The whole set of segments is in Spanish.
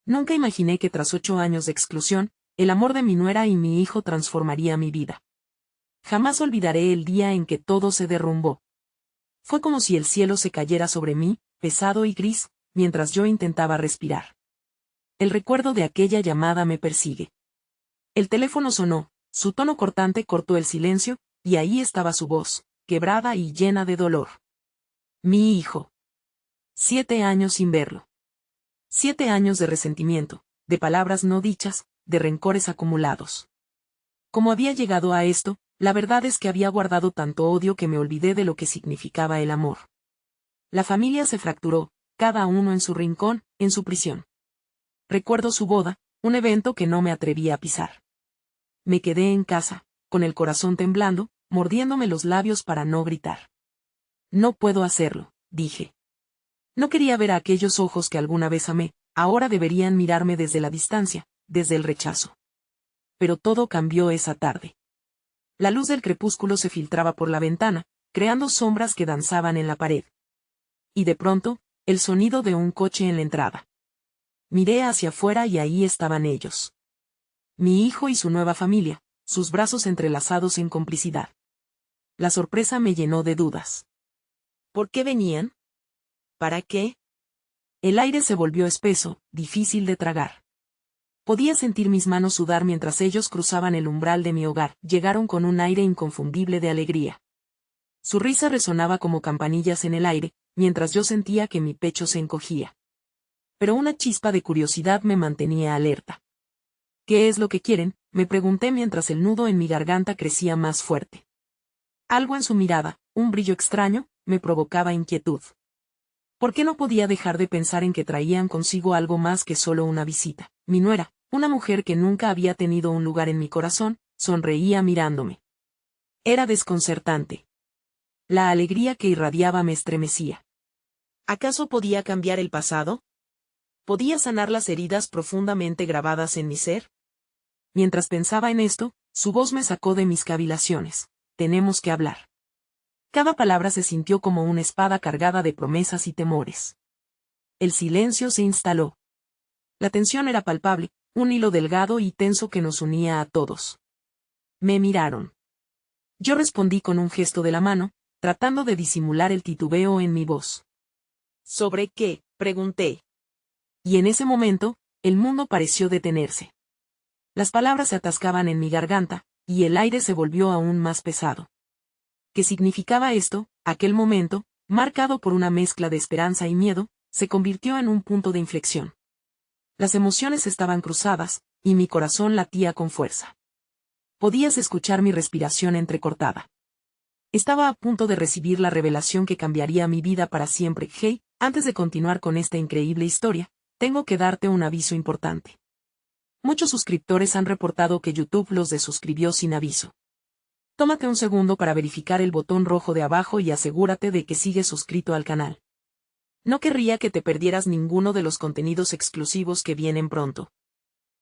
Nunca imaginé que tras 8 años de exclusión, el amor de mi nuera y mi hijo transformaría mi vida. Jamás olvidaré el día en que todo se derrumbó. Fue como si el cielo se cayera sobre mí, pesado y gris, mientras yo intentaba respirar. El recuerdo de aquella llamada me persigue. El teléfono sonó, su tono cortante cortó el silencio, y ahí estaba su voz, quebrada y llena de dolor. Mi hijo. 7 años sin verlo. 7 años de resentimiento, de palabras no dichas, de rencores acumulados. ¿Cómo había llegado a esto? La verdad es que había guardado tanto odio que me olvidé de lo que significaba el amor. La familia se fracturó, cada uno en su rincón, en su prisión. Recuerdo su boda, un evento que no me atrevía a pisar. Me quedé en casa, con el corazón temblando, mordiéndome los labios para no gritar. No puedo hacerlo, dije. No quería ver a aquellos ojos que alguna vez amé, ahora deberían mirarme desde la distancia, desde el rechazo. Pero todo cambió esa tarde. La luz del crepúsculo se filtraba por la ventana, creando sombras que danzaban en la pared. Y de pronto, el sonido de un coche en la entrada. Miré hacia afuera y ahí estaban ellos. Mi hijo y su nueva familia, sus brazos entrelazados en complicidad. La sorpresa me llenó de dudas. ¿Por qué venían? ¿Para qué? El aire se volvió espeso, difícil de tragar. Podía sentir mis manos sudar mientras ellos cruzaban el umbral de mi hogar. Llegaron con un aire inconfundible de alegría. Su risa resonaba como campanillas en el aire, mientras yo sentía que mi pecho se encogía. Pero una chispa de curiosidad me mantenía alerta. ¿Qué es lo que quieren?, me pregunté mientras el nudo en mi garganta crecía más fuerte. Algo en su mirada, un brillo extraño, me provocaba inquietud. ¿Por qué no podía dejar de pensar en que traían consigo algo más que solo una visita? Mi nuera, una mujer que nunca había tenido un lugar en mi corazón, sonreía mirándome. Era desconcertante. La alegría que irradiaba me estremecía. ¿Acaso podía cambiar el pasado? ¿Podía sanar las heridas profundamente grabadas en mi ser? Mientras pensaba en esto, su voz me sacó de mis cavilaciones. Tenemos que hablar. Cada palabra se sintió como una espada cargada de promesas y temores. El silencio se instaló. La tensión era palpable, un hilo delgado y tenso que nos unía a todos. Me miraron. Yo respondí con un gesto de la mano, tratando de disimular el titubeo en mi voz. ¿Sobre qué?, pregunté. Y en ese momento, el mundo pareció detenerse. Las palabras se atascaban en mi garganta, y el aire se volvió aún más pesado. ¿Qué significaba esto? Aquel momento, marcado por una mezcla de esperanza y miedo, se convirtió en un punto de inflexión. Las emociones estaban cruzadas, y mi corazón latía con fuerza. Podías escuchar mi respiración entrecortada. Estaba a punto de recibir la revelación que cambiaría mi vida para siempre. Hey, antes de continuar con esta increíble historia, tengo que darte un aviso importante. Muchos suscriptores han reportado que YouTube los desuscribió sin aviso. Tómate un segundo para verificar el botón rojo de abajo y asegúrate de que sigues suscrito al canal. No querría que te perdieras ninguno de los contenidos exclusivos que vienen pronto.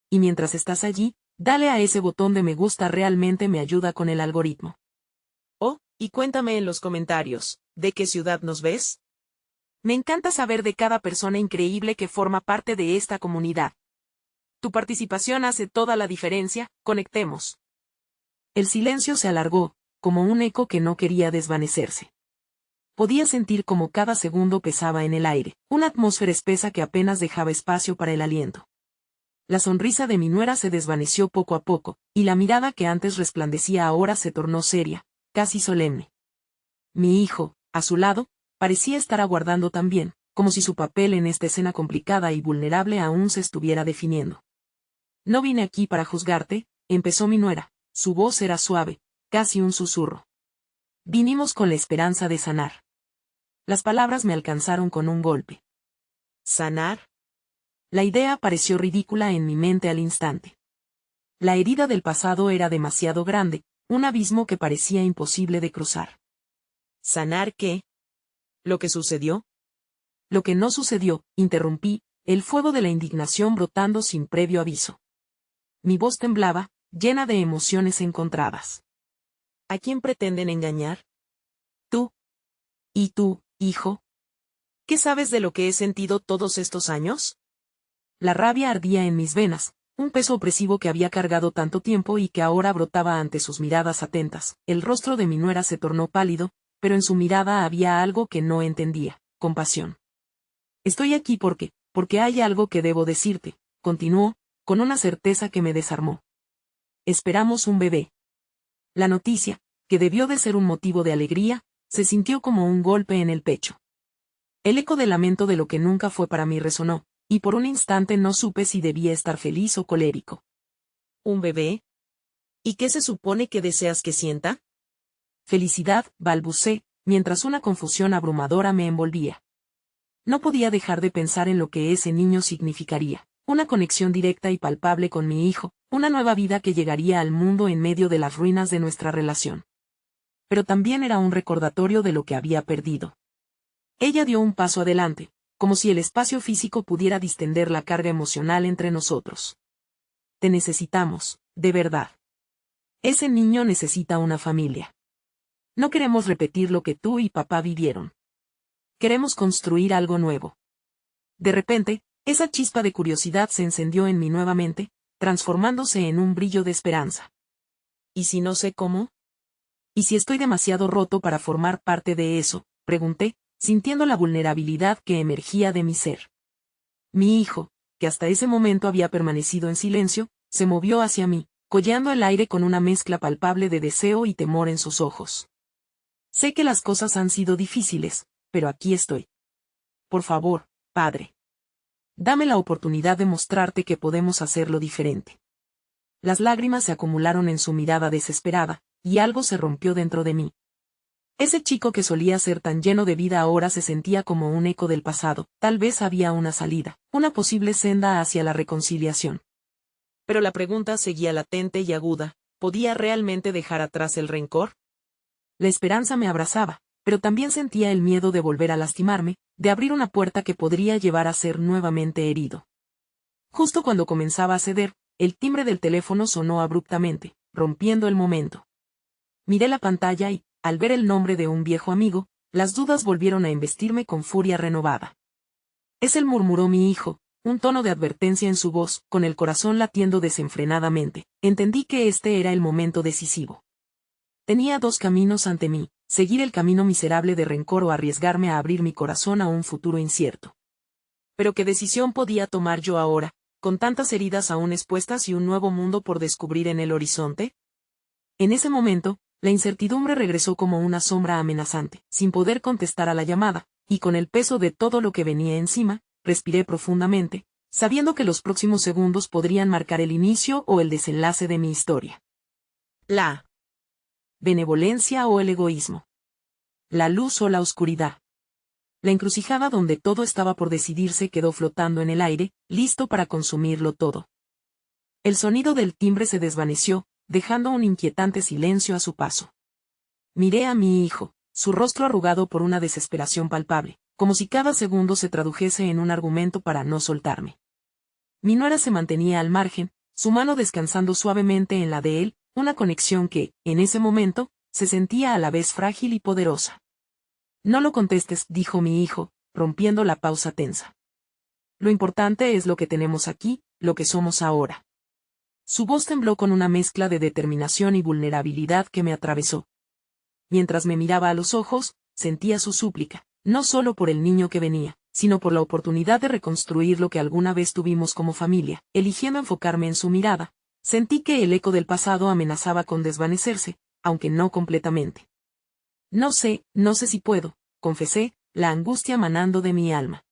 Y mientras estás allí, dale a ese botón de me gusta, realmente me ayuda con el algoritmo. Oh, y cuéntame en los comentarios, ¿de qué ciudad nos ves? Me encanta saber de cada persona increíble que forma parte de esta comunidad. Tu participación hace toda la diferencia, conectemos. El silencio se alargó, como un eco que no quería desvanecerse. Podía sentir como cada segundo pesaba en el aire, una atmósfera espesa que apenas dejaba espacio para el aliento. La sonrisa de mi nuera se desvaneció poco a poco, y la mirada que antes resplandecía ahora se tornó seria, casi solemne. Mi hijo, a su lado, parecía estar aguardando también, como si su papel en esta escena complicada y vulnerable aún se estuviera definiendo. No vine aquí para juzgarte, empezó mi nuera. Su voz era suave, casi un susurro. Vinimos con la esperanza de sanar. Las palabras me alcanzaron con un golpe. ¿Sanar? La idea pareció ridícula en mi mente al instante. La herida del pasado era demasiado grande, un abismo que parecía imposible de cruzar. ¿Sanar qué? ¿Lo que sucedió? Lo que no sucedió, interrumpí, el fuego de la indignación brotando sin previo aviso. Mi voz temblaba, llena de emociones encontradas. ¿A quién pretenden engañar? Tú. ¿Y tú, hijo? ¿Qué sabes de lo que he sentido todos estos años? La rabia ardía en mis venas, un peso opresivo que había cargado tanto tiempo y que ahora brotaba ante sus miradas atentas. El rostro de mi nuera se tornó pálido, pero en su mirada había algo que no entendía: compasión. Estoy aquí porque hay algo que debo decirte, continuó, con una certeza que me desarmó. Esperamos un bebé. La noticia, que debió de ser un motivo de alegría, se sintió como un golpe en el pecho. El eco de lamento de lo que nunca fue para mí resonó, y por un instante no supe si debía estar feliz o colérico. ¿Un bebé? ¿Y qué se supone que deseas que sienta? Felicidad, balbucé, mientras una confusión abrumadora me envolvía. No podía dejar de pensar en lo que ese niño significaría: una conexión directa y palpable con mi hijo, una nueva vida que llegaría al mundo en medio de las ruinas de nuestra relación. Pero también era un recordatorio de lo que había perdido. Ella dio un paso adelante, como si el espacio físico pudiera distender la carga emocional entre nosotros. Te necesitamos, de verdad. Ese niño necesita una familia. No queremos repetir lo que tú y papá vivieron. Queremos construir algo nuevo. De repente, esa chispa de curiosidad se encendió en mí nuevamente, transformándose en un brillo de esperanza. ¿Y si no sé cómo? ¿Y si estoy demasiado roto para formar parte de eso?, pregunté, sintiendo la vulnerabilidad que emergía de mi ser. Mi hijo, que hasta ese momento había permanecido en silencio, se movió hacia mí, cojeando el aire con una mezcla palpable de deseo y temor en sus ojos. Sé que las cosas han sido difíciles, pero aquí estoy. Por favor, padre. Dame la oportunidad de mostrarte que podemos hacerlo diferente. Las lágrimas se acumularon en su mirada desesperada, y algo se rompió dentro de mí. Ese chico que solía ser tan lleno de vida ahora se sentía como un eco del pasado. Tal vez había una salida, una posible senda hacia la reconciliación. Pero la pregunta seguía latente y aguda: ¿podía realmente dejar atrás el rencor? La esperanza me abrazaba, pero también sentía el miedo de volver a lastimarme, de abrir una puerta que podría llevar a ser nuevamente herido. Justo cuando comenzaba a ceder, el timbre del teléfono sonó abruptamente, rompiendo el momento. Miré la pantalla y, al ver el nombre de un viejo amigo, las dudas volvieron a embestirme con furia renovada. Es él, murmuró mi hijo, un tono de advertencia en su voz, con el corazón latiendo desenfrenadamente. Entendí que este era el momento decisivo. Tenía dos caminos ante mí: seguir el camino miserable de rencor o arriesgarme a abrir mi corazón a un futuro incierto. Pero ¿qué decisión podía tomar yo ahora, con tantas heridas aún expuestas y un nuevo mundo por descubrir en el horizonte? En ese momento, la incertidumbre regresó como una sombra amenazante. Sin poder contestar a la llamada, y con el peso de todo lo que venía encima, respiré profundamente, sabiendo que los próximos segundos podrían marcar el inicio o el desenlace de mi historia. La benevolencia o el egoísmo. La luz o la oscuridad. La encrucijada donde todo estaba por decidirse quedó flotando en el aire, listo para consumirlo todo. El sonido del timbre se desvaneció, dejando un inquietante silencio a su paso. Miré a mi hijo, su rostro arrugado por una desesperación palpable, como si cada segundo se tradujese en un argumento para no soltarme. Mi nuera se mantenía al margen, su mano descansando suavemente en la de él, una conexión que, en ese momento, se sentía a la vez frágil y poderosa. No lo contestes, dijo mi hijo, rompiendo la pausa tensa. Lo importante es lo que tenemos aquí, lo que somos ahora. Su voz tembló con una mezcla de determinación y vulnerabilidad que me atravesó. Mientras me miraba a los ojos, sentía su súplica, no solo por el niño que venía, sino por la oportunidad de reconstruir lo que alguna vez tuvimos como familia. Eligiendo enfocarme en su mirada, sentí que el eco del pasado amenazaba con desvanecerse, aunque no completamente. No sé si puedo, confesé, la angustia manando de mi alma.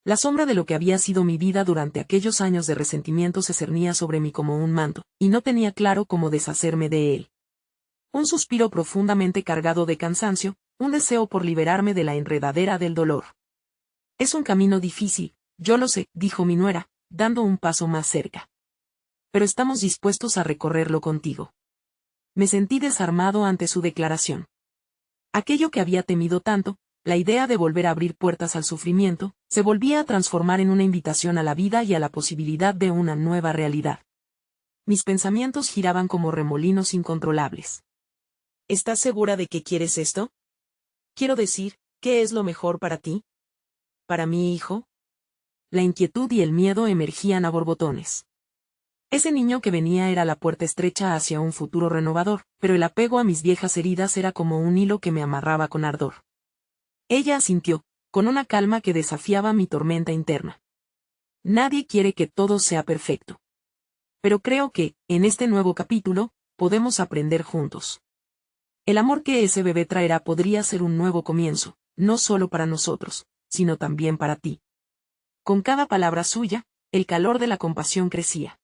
La sombra de lo que había sido mi vida durante aquellos años de resentimiento se cernía sobre mí como un manto, y no tenía claro cómo deshacerme de él. Un suspiro profundamente cargado de cansancio, un deseo por liberarme de la enredadera del dolor. Es un camino difícil, yo lo sé, dijo mi nuera, dando un paso más cerca. Pero estamos dispuestos a recorrerlo contigo. Me sentí desarmado ante su declaración. Aquello que había temido tanto, la idea de volver a abrir puertas al sufrimiento, se volvía a transformar en una invitación a la vida y a la posibilidad de una nueva realidad. Mis pensamientos giraban como remolinos incontrolables. ¿Estás segura de que quieres esto? Quiero decir, ¿qué es lo mejor para ti? ¿Para mi hijo? la inquietud y el miedo emergían a borbotones. Ese niño que venía era la puerta estrecha hacia un futuro renovador, pero el apego a mis viejas heridas era como un hilo que me amarraba con ardor. Ella asintió, con una calma que desafiaba mi tormenta interna. Nadie quiere que todo sea perfecto. Pero creo que, en este nuevo capítulo, podemos aprender juntos. El amor que ese bebé traerá podría ser un nuevo comienzo, no solo para nosotros, sino también para ti. Con cada palabra suya, el calor de la compasión crecía.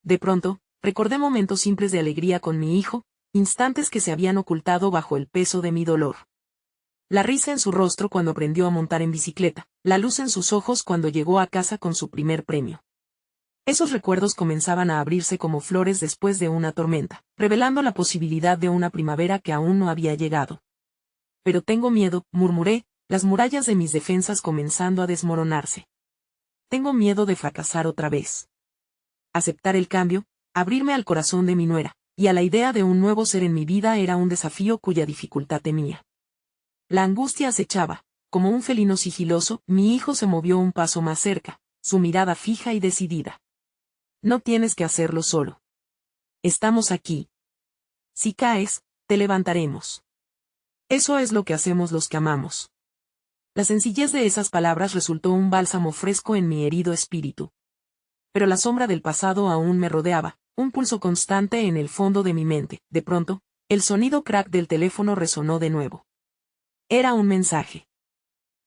De pronto, recordé momentos simples de alegría con mi hijo, instantes que se habían ocultado bajo el peso de mi dolor. La risa en su rostro cuando aprendió a montar en bicicleta, la luz en sus ojos cuando llegó a casa con su primer premio. Esos recuerdos comenzaban a abrirse como flores después de una tormenta, revelando la posibilidad de una primavera que aún no había llegado. Pero tengo miedo, murmuré, las murallas de mis defensas comenzando a desmoronarse. Tengo miedo de fracasar otra vez. Aceptar el cambio, abrirme al corazón de mi nuera, y a la idea de un nuevo ser en mi vida era un desafío cuya dificultad temía. La angustia acechaba, como un felino sigiloso, mi hijo se movió un paso más cerca, su mirada fija y decidida. No tienes que hacerlo solo. Estamos aquí. Si caes, te levantaremos. Eso es lo que hacemos los que amamos. La sencillez de esas palabras resultó un bálsamo fresco en mi herido espíritu. Pero la sombra del pasado aún me rodeaba, un pulso constante en el fondo de mi mente. De pronto, el sonido crack del teléfono resonó de nuevo. Era un mensaje.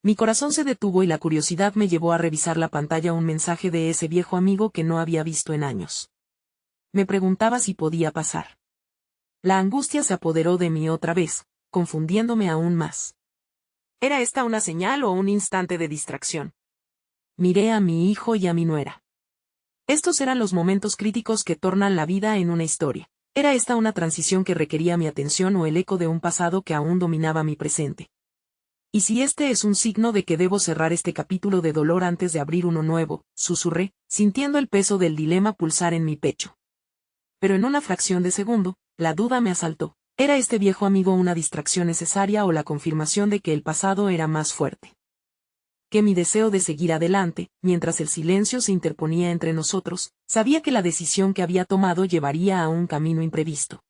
Mi corazón se detuvo y la curiosidad me llevó a revisar la pantalla, un mensaje de ese viejo amigo que no había visto en años. Me preguntaba si podía pasar. La angustia se apoderó de mí otra vez, confundiéndome aún más. ¿Era esta una señal o un instante de distracción? Miré a mi hijo y a mi nuera. Estos eran los momentos críticos que tornan la vida en una historia. ¿Era esta una transición que requería mi atención o el eco de un pasado que aún dominaba mi presente? ¿Y si este es un signo de que debo cerrar este capítulo de dolor antes de abrir uno nuevo? Susurré, sintiendo el peso del dilema pulsar en mi pecho. Pero en una fracción de segundo, la duda me asaltó. ¿Era este viejo amigo una distracción necesaria o la confirmación de que el pasado era más fuerte? Que mi deseo de seguir adelante, mientras el silencio se interponía entre nosotros, sabía que la decisión que había tomado llevaría a un camino imprevisto.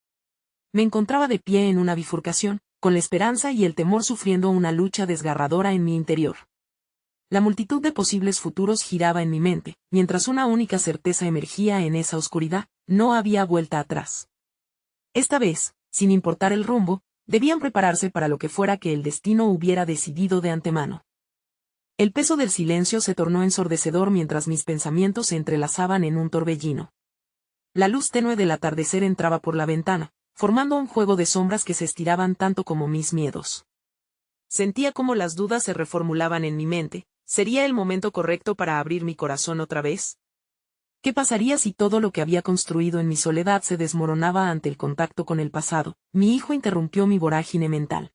Me encontraba de pie en una bifurcación, con la esperanza y el temor sufriendo una lucha desgarradora en mi interior. La multitud de posibles futuros giraba en mi mente, mientras una única certeza emergía en esa oscuridad: no había vuelta atrás. Esta vez, sin importar el rumbo, debían prepararse para lo que fuera que el destino hubiera decidido de antemano. El peso del silencio se tornó ensordecedor mientras mis pensamientos se entrelazaban en un torbellino. La luz tenue del atardecer entraba por la ventana, formando un juego de sombras que se estiraban tanto como mis miedos. Sentía como las dudas se reformulaban en mi mente. ¿Sería el momento correcto para abrir mi corazón otra vez? ¿Qué pasaría si todo lo que había construido en mi soledad se desmoronaba ante el contacto con el pasado? Mi hijo interrumpió mi vorágine mental.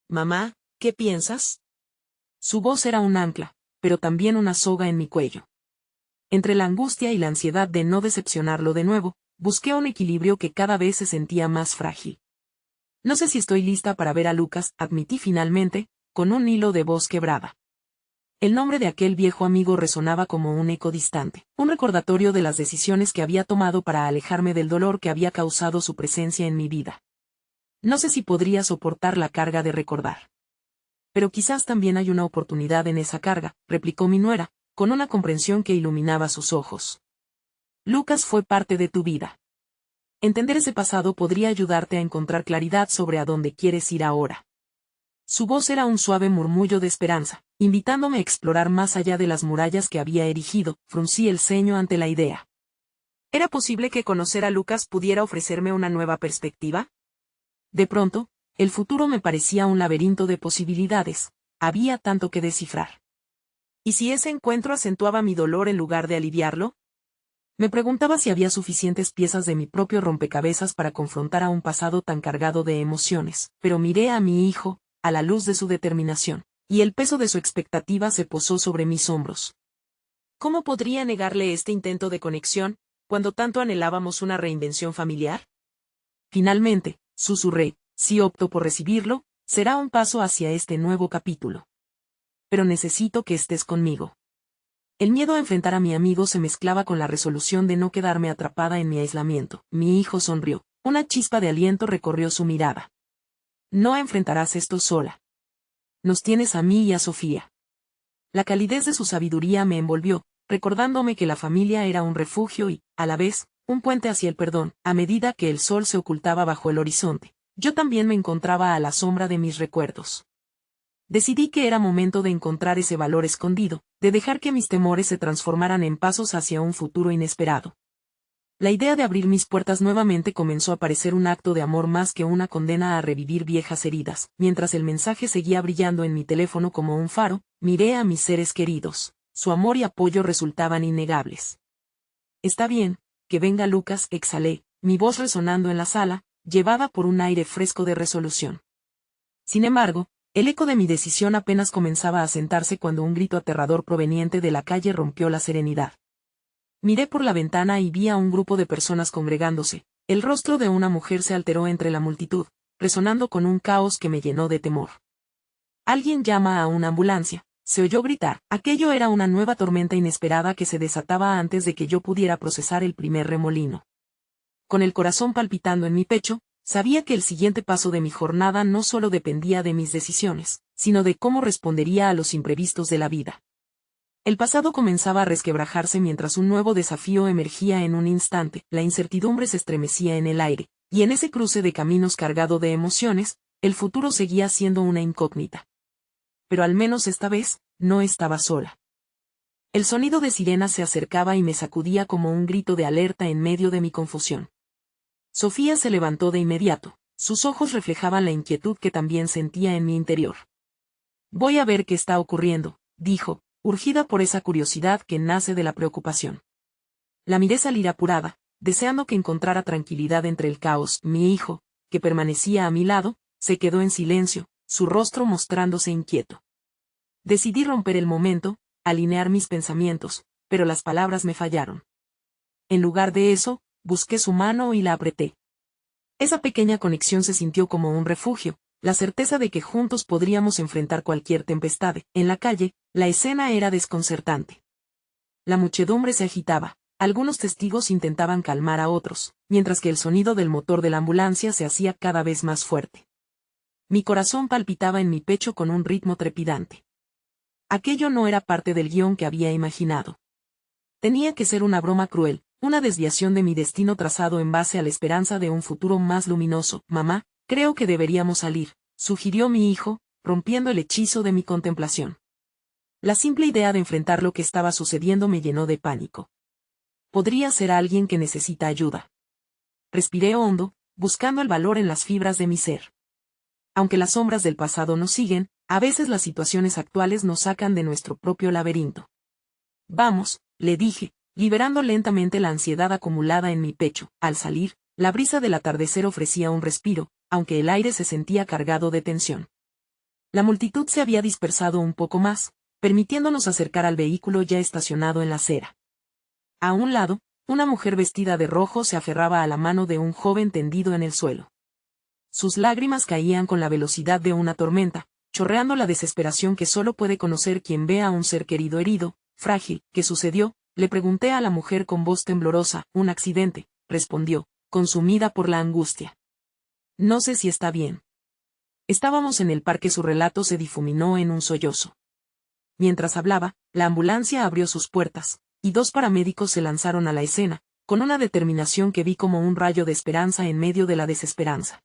Mamá, ¿qué piensas? Su voz era un ancla, pero también una soga en mi cuello. Entre la angustia y la ansiedad de no decepcionarlo de nuevo, busqué un equilibrio que cada vez se sentía más frágil. No sé si estoy lista para ver a Lucas, admití finalmente, con un hilo de voz quebrada. El nombre de aquel viejo amigo resonaba como un eco distante, un recordatorio de las decisiones que había tomado para alejarme del dolor que había causado su presencia en mi vida. No sé si podría soportar la carga de recordar. Pero quizás también hay una oportunidad en esa carga, replicó mi nuera, con una comprensión que iluminaba sus ojos. Lucas fue parte de tu vida. Entender ese pasado podría ayudarte a encontrar claridad sobre a dónde quieres ir ahora. Su voz era un suave murmullo de esperanza, invitándome a explorar más allá de las murallas que había erigido. Fruncí el ceño ante la idea. ¿Era posible que conocer a Lucas pudiera ofrecerme una nueva perspectiva? De pronto, el futuro me parecía un laberinto de posibilidades, había tanto que descifrar. ¿Y si ese encuentro acentuaba mi dolor en lugar de aliviarlo? Me preguntaba si había suficientes piezas de mi propio rompecabezas para confrontar a un pasado tan cargado de emociones, pero miré a mi hijo, a la luz de su determinación, y el peso de su expectativa se posó sobre mis hombros. ¿Cómo podría negarle este intento de conexión, cuando tanto anhelábamos una reinvención familiar? Finalmente, susurré, si opto por recibirlo, será un paso hacia este nuevo capítulo. Pero necesito que estés conmigo. El miedo a enfrentar a mi amigo se mezclaba con la resolución de no quedarme atrapada en mi aislamiento. Mi hijo sonrió. Una chispa de aliento recorrió su mirada. No enfrentarás esto sola. Nos tienes a mí y a Sofía. La calidez de su sabiduría me envolvió, recordándome que la familia era un refugio y, a la vez, un puente hacia el perdón. A medida que el sol se ocultaba bajo el horizonte, yo también me encontraba a la sombra de mis recuerdos. Decidí que era momento de encontrar ese valor escondido, de dejar que mis temores se transformaran en pasos hacia un futuro inesperado. La idea de abrir mis puertas nuevamente comenzó a parecer un acto de amor más que una condena a revivir viejas heridas. Mientras el mensaje seguía brillando en mi teléfono como un faro, miré a mis seres queridos. Su amor y apoyo resultaban innegables. Está bien, que venga Lucas, exhalé, mi voz resonando en la sala, llevada por un aire fresco de resolución. Sin embargo, el eco de mi decisión apenas comenzaba a sentarse cuando un grito aterrador proveniente de la calle rompió la serenidad. Miré por la ventana y vi a un grupo de personas congregándose. El rostro de una mujer se alteró entre la multitud, resonando con un caos que me llenó de temor. Alguien llama a una ambulancia, se oyó gritar. Aquello era una nueva tormenta inesperada que se desataba antes de que yo pudiera procesar el primer remolino. Con el corazón palpitando en mi pecho, sabía que el siguiente paso de mi jornada no solo dependía de mis decisiones, sino de cómo respondería a los imprevistos de la vida. El pasado comenzaba a resquebrajarse mientras un nuevo desafío emergía en un instante. La incertidumbre se estremecía en el aire, y en ese cruce de caminos cargado de emociones, el futuro seguía siendo una incógnita. Pero al menos esta vez, no estaba sola. El sonido de sirenas se acercaba y me sacudía como un grito de alerta en medio de mi confusión. Sofía se levantó de inmediato, sus ojos reflejaban la inquietud que también sentía en mi interior. Voy a ver qué está ocurriendo, dijo, urgida por esa curiosidad que nace de la preocupación. La miré salir apurada, deseando que encontrara tranquilidad entre el caos. Mi hijo, que permanecía a mi lado, se quedó en silencio, su rostro mostrándose inquieto. Decidí romper el momento, alinear mis pensamientos, pero las palabras me fallaron. En lugar de eso, busqué su mano y la apreté. Esa pequeña conexión se sintió como un refugio, la certeza de que juntos podríamos enfrentar cualquier tempestad. En la calle, la escena era desconcertante. La muchedumbre se agitaba, algunos testigos intentaban calmar a otros, mientras que el sonido del motor de la ambulancia se hacía cada vez más fuerte. Mi corazón palpitaba en mi pecho con un ritmo trepidante. Aquello no era parte del guión que había imaginado. Tenía que ser una broma cruel, una desviación de mi destino trazado en base a la esperanza de un futuro más luminoso. Mamá, creo que deberíamos salir, sugirió mi hijo, rompiendo el hechizo de mi contemplación. La simple idea de enfrentar lo que estaba sucediendo me llenó de pánico. Podría ser alguien que necesita ayuda. Respiré hondo, buscando el valor en las fibras de mi ser. Aunque las sombras del pasado nos siguen, a veces las situaciones actuales nos sacan de nuestro propio laberinto. Vamos, le dije, liberando lentamente la ansiedad acumulada en mi pecho. Al salir, la brisa del atardecer ofrecía un respiro, aunque el aire se sentía cargado de tensión. La multitud se había dispersado un poco más, permitiéndonos acercar al vehículo ya estacionado en la acera. A un lado, una mujer vestida de rojo se aferraba a la mano de un joven tendido en el suelo. Sus lágrimas caían con la velocidad de una tormenta, chorreando la desesperación que solo puede conocer quien ve a un ser querido herido, frágil. ¿Qué sucedió?, le pregunté a la mujer con voz temblorosa. Un accidente, respondió, consumida por la angustia. No sé si está bien. Estábamos en el parque. Su relato se difuminó en un sollozo. Mientras hablaba, la ambulancia abrió sus puertas, y 2 paramédicos se lanzaron a la escena, con una determinación que vi como un rayo de esperanza en medio de la desesperanza.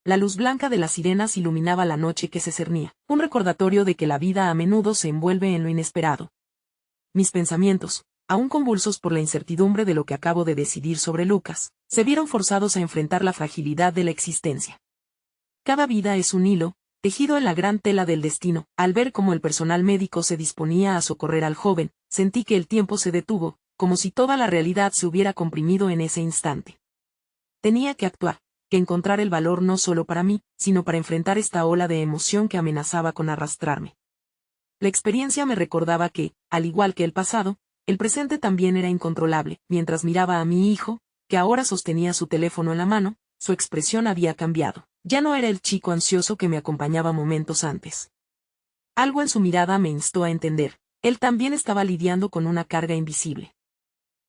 La luz blanca de las sirenas iluminaba la noche que se cernía, un recordatorio de que la vida a menudo se envuelve en lo inesperado. Mis pensamientos, aún convulsos por la incertidumbre de lo que acabo de decidir sobre Lucas, se vieron forzados a enfrentar la fragilidad de la existencia. Cada vida es un hilo, tejido en la gran tela del destino. Al ver cómo el personal médico se disponía a socorrer al joven, sentí que el tiempo se detuvo, como si toda la realidad se hubiera comprimido en ese instante. Tenía que actuar, que encontrar el valor no solo para mí, sino para enfrentar esta ola de emoción que amenazaba con arrastrarme. La experiencia me recordaba que, al igual que el pasado, el presente también era incontrolable. Mientras miraba a mi hijo, que ahora sostenía su teléfono en la mano, su expresión había cambiado. Ya no era el chico ansioso que me acompañaba momentos antes. Algo en su mirada me instó a entender Él también estaba lidiando con una carga invisible.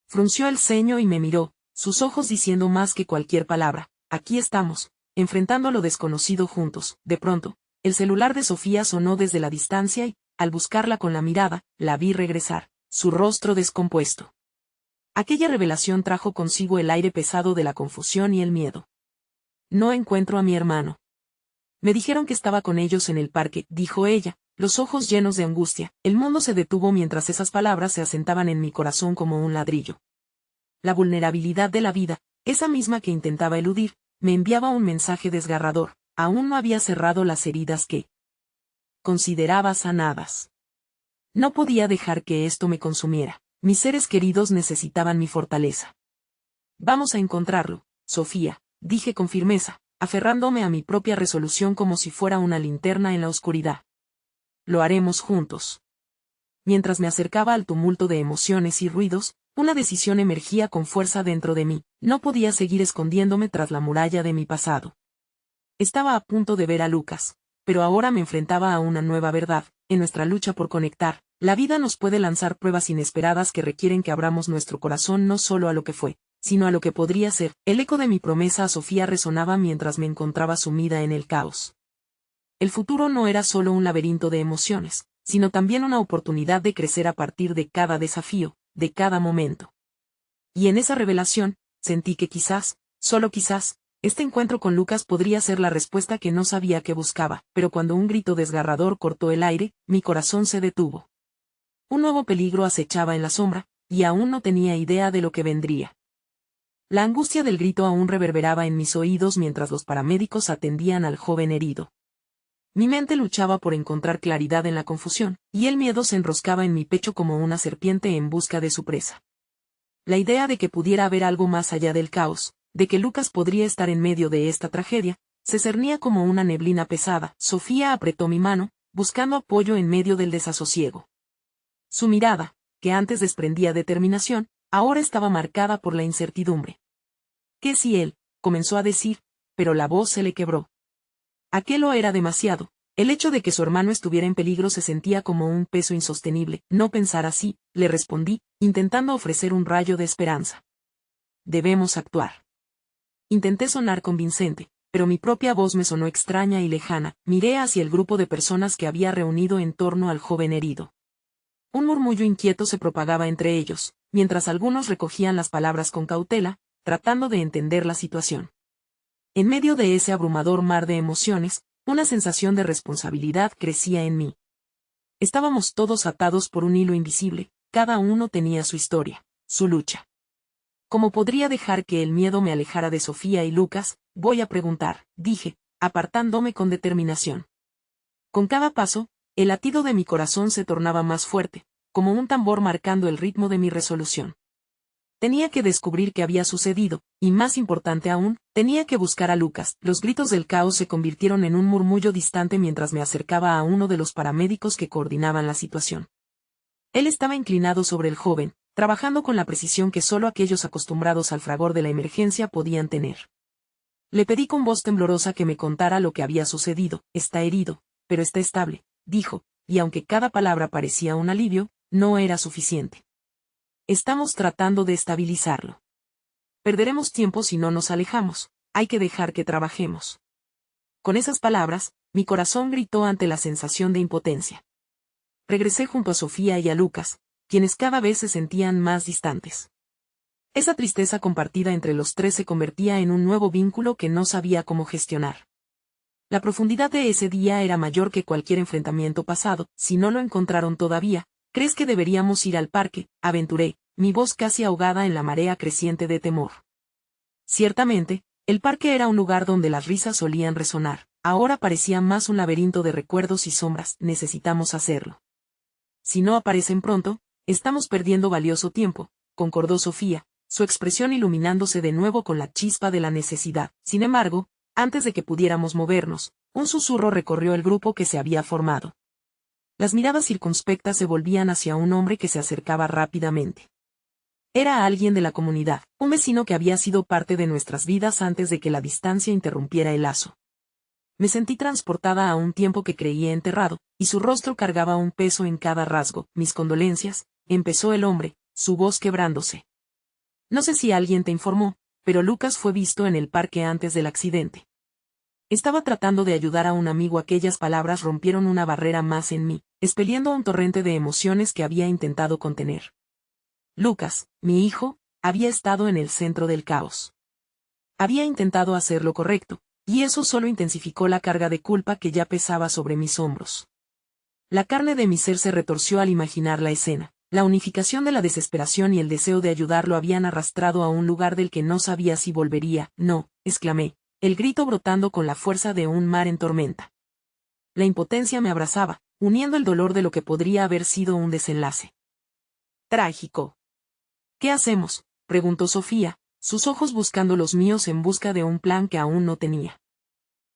Frunció el ceño y me miró, sus ojos diciendo más que cualquier palabra: aquí estamos, enfrentando lo desconocido juntos. De pronto, el celular de Sofía sonó desde la distancia y, al buscarla con la mirada, la vi regresar, su rostro descompuesto. Aquella revelación trajo consigo el aire pesado de la confusión y el miedo. No encuentro a mi hermano. Me dijeron que estaba con ellos en el parque, dijo ella, los ojos llenos de angustia. El mundo se detuvo mientras esas palabras se asentaban en mi corazón como un ladrillo. La vulnerabilidad de la vida, esa misma que intentaba eludir, me enviaba un mensaje desgarrador: aún no había cerrado las heridas que consideraba sanadas. No podía dejar que esto me consumiera. Mis seres queridos necesitaban mi fortaleza. Vamos a encontrarlo, Sofía, dije con firmeza, aferrándome a mi propia resolución como si fuera una linterna en la oscuridad. Lo haremos juntos. Mientras me acercaba al tumulto de emociones y ruidos, una decisión emergía con fuerza dentro de mí: no podía seguir escondiéndome tras la muralla de mi pasado. Estaba a punto de ver a Lucas, pero ahora me enfrentaba a una nueva verdad: en nuestra lucha por conectar, la vida nos puede lanzar pruebas inesperadas que requieren que abramos nuestro corazón no solo a lo que fue, sino a lo que podría ser. El eco de mi promesa a Sofía resonaba mientras me encontraba sumida en el caos. El futuro no era solo un laberinto de emociones, sino también una oportunidad de crecer a partir de cada desafío, de cada momento. Y en esa revelación, sentí que quizás, solo quizás, este encuentro con Lucas podría ser la respuesta que no sabía que buscaba. Pero cuando un grito desgarrador cortó el aire, mi corazón se detuvo. Un nuevo peligro acechaba en la sombra, y aún no tenía idea de lo que vendría. La angustia del grito aún reverberaba en mis oídos mientras los paramédicos atendían al joven herido. Mi mente luchaba por encontrar claridad en la confusión, y el miedo se enroscaba en mi pecho como una serpiente en busca de su presa. La idea de que pudiera haber algo más allá del caos, de que Lucas podría estar en medio de esta tragedia, se cernía como una neblina pesada. Sofía apretó mi mano, buscando apoyo en medio del desasosiego. Su mirada, que antes desprendía determinación, ahora estaba marcada por la incertidumbre. ¿Qué si él? Comenzó a decir, pero la voz se le quebró. Aquello era demasiado. El hecho de que su hermano estuviera en peligro se sentía como un peso insostenible. No pensar así, le respondí, intentando ofrecer un rayo de esperanza. Debemos actuar. Intenté sonar convincente, pero mi propia voz me sonó extraña y lejana. Miré hacia el grupo de personas que había reunido en torno al joven herido. Un murmullo inquieto se propagaba entre ellos, mientras algunos recogían las palabras con cautela, tratando de entender la situación. En medio de ese abrumador mar de emociones, una sensación de responsabilidad crecía en mí. Estábamos todos atados por un hilo invisible, cada uno tenía su historia, su lucha. ¿Cómo podría dejar que el miedo me alejara de Sofía y Lucas? Voy a preguntar, dije, apartándome con determinación. Con cada paso, el latido de mi corazón se tornaba más fuerte, como un tambor marcando el ritmo de mi resolución. Tenía que descubrir qué había sucedido, y más importante aún, tenía que buscar a Lucas. Los gritos del caos se convirtieron en un murmullo distante mientras me acercaba a uno de los paramédicos que coordinaban la situación. Él estaba inclinado sobre el joven, trabajando con la precisión que solo aquellos acostumbrados al fragor de la emergencia podían tener. Le pedí con voz temblorosa que me contara lo que había sucedido. Está herido, pero está estable, dijo, y aunque cada palabra parecía un alivio, no era suficiente. Estamos tratando de estabilizarlo. Perderemos tiempo si no nos alejamos, hay que dejar que trabajemos. Con esas palabras, mi corazón gritó ante la sensación de impotencia. Regresé junto a Sofía y a Lucas, quienes cada vez se sentían más distantes. Esa tristeza compartida entre los tres se convertía en un nuevo vínculo que no sabía cómo gestionar. La profundidad de ese día era mayor que cualquier enfrentamiento pasado. Si no lo encontraron todavía, ¿crees que deberíamos ir al parque?, aventuré, mi voz casi ahogada en la marea creciente de temor. Ciertamente, el parque era un lugar donde las risas solían resonar. Ahora parecía más un laberinto de recuerdos y sombras. Necesitamos hacerlo. Si no aparecen pronto, estamos perdiendo valioso tiempo, concordó Sofía, su expresión iluminándose de nuevo con la chispa de la necesidad. Sin embargo, antes de que pudiéramos movernos, un susurro recorrió el grupo que se había formado. Las miradas circunspectas se volvían hacia un hombre que se acercaba rápidamente. Era alguien de la comunidad, un vecino que había sido parte de nuestras vidas antes de que la distancia interrumpiera el lazo. Me sentí transportada a un tiempo que creía enterrado, y su rostro cargaba un peso en cada rasgo. Mis condolencias, empezó el hombre, su voz quebrándose. No sé si alguien te informó, pero Lucas fue visto en el parque antes del accidente. Estaba tratando de ayudar a un amigo. Aquellas palabras rompieron una barrera más en mí, expeliendo un torrente de emociones que había intentado contener. Lucas, mi hijo, había estado en el centro del caos. Había intentado hacer lo correcto, y eso solo intensificó la carga de culpa que ya pesaba sobre mis hombros. La carne de mi ser se retorció al imaginar la escena. La unificación de la desesperación y el deseo de ayudar lo habían arrastrado a un lugar del que no sabía si volvería. No, exclamé, el grito brotando con la fuerza de un mar en tormenta. La impotencia me abrazaba, uniendo el dolor de lo que podría haber sido un desenlace trágico. ¿Qué hacemos?, preguntó Sofía, sus ojos buscando los míos en busca de un plan que aún no tenía.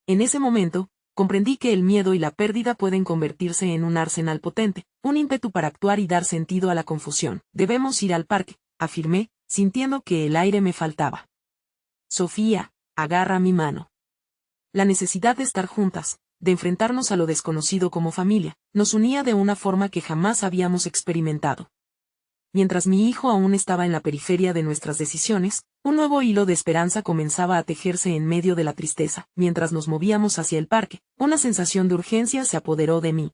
En ese momento, comprendí que el miedo y la pérdida pueden convertirse en un arsenal potente, un ímpetu para actuar y dar sentido a la confusión. Debemos ir al parque, afirmé, sintiendo que el aire me faltaba. Sofía, agarra mi mano. La necesidad de estar juntas, de enfrentarnos a lo desconocido como familia, nos unía de una forma que jamás habíamos experimentado. Mientras mi hijo aún estaba en la periferia de nuestras decisiones, un nuevo hilo de esperanza comenzaba a tejerse en medio de la tristeza. Mientras nos movíamos hacia el parque, una sensación de urgencia se apoderó de mí.